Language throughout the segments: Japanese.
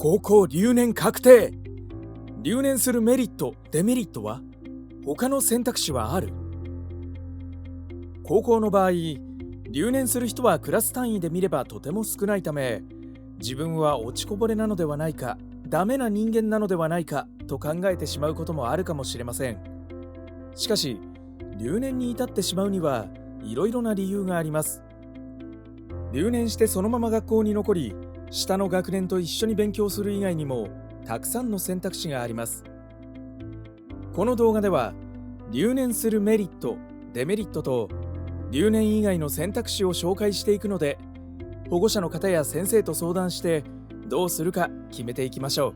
高校留年確定。留年するメリット、デメリットは？他の選択肢はある？高校の場合、留年する人はクラス単位で見ればとても少ないため、自分は落ちこぼれなのではないか、ダメな人間なのではないかと考えてしまうこともあるかもしれません。しかし、留年に至ってしまうにはいろいろな理由があります。留年してそのまま学校に残り、下の学年と一緒に勉強する以外にもたくさんの選択肢があります。この動画では留年するメリット、デメリットと留年以外の選択肢を紹介していくので、保護者の方や先生と相談してどうするか決めていきましょう。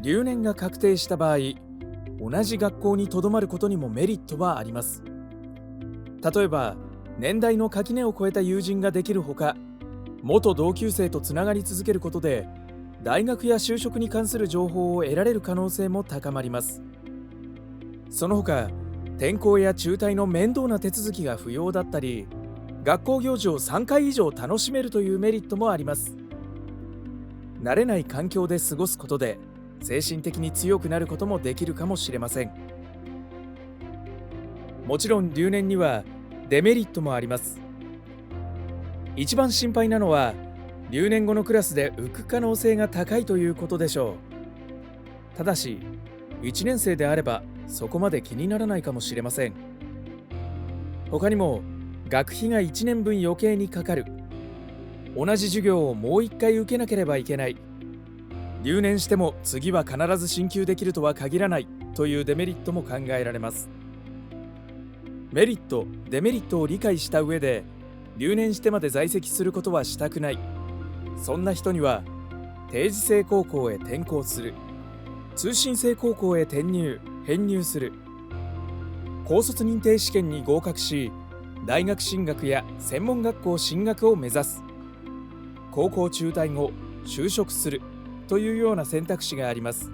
留年が確定した場合、同じ学校にとどまることにもメリットはあります。例えば年代の垣根を越えた友人ができるほか、元同級生とつながり続けることで大学や就職に関する情報を得られる可能性も高まります。その他、転校や中退の面倒な手続きが不要だったり、学校行事を3回以上楽しめるというメリットもあります。慣れない環境で過ごすことで精神的に強くなることもできるかもしれません。もちろん留年にはデメリットもあります。一番心配なのは留年後のクラスで浮く可能性が高いということでしょう。ただし1年生であればそこまで気にならないかもしれません。他にも学費が1年分余計にかかる、同じ授業をもう1回受けなければいけない、留年しても次は必ず進級できるとは限らないというデメリットも考えられます。メリット、デメリットを理解した上で留年してまで在籍することはしたくない、そんな人には定時制高校へ転校する、通信制高校へ転入・編入する、高卒認定試験に合格し大学進学や専門学校進学を目指す、高校中退後就職するというような選択肢があります。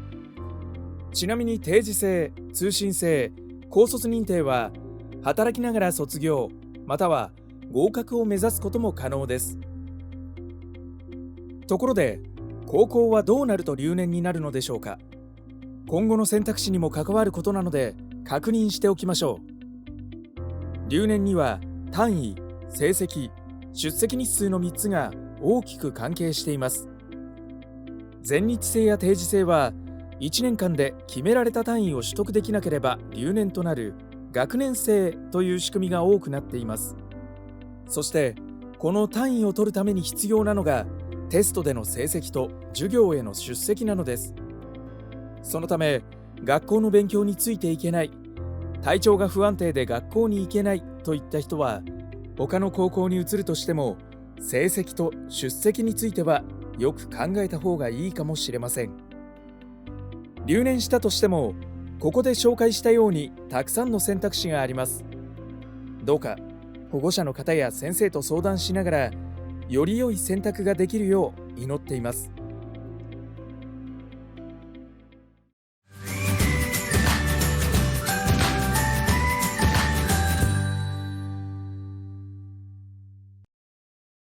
ちなみに定時制、通信制、高卒認定は働きながら卒業または合格を目指すことも可能です。ところで、高校はどうなると留年になるのでしょうか。今後の選択肢にも関わることなので確認しておきましょう。留年には単位、成績、出席日数の3つが大きく関係しています。全日制や定時制は1年間で決められた単位を取得できなければ留年となる学年制という仕組みが多くなっています。そしてこの単位を取るために必要なのがテストでの成績と授業への出席なのです。そのため学校の勉強についていけない、体調が不安定で学校に行けないといった人は他の高校に移るとしても成績と出席についてはよく考えた方がいいかもしれません。留年したとしてもここで紹介したようにたくさんの選択肢があります。どうか保護者の方や先生と相談しながらより良い選択ができるよう祈っています。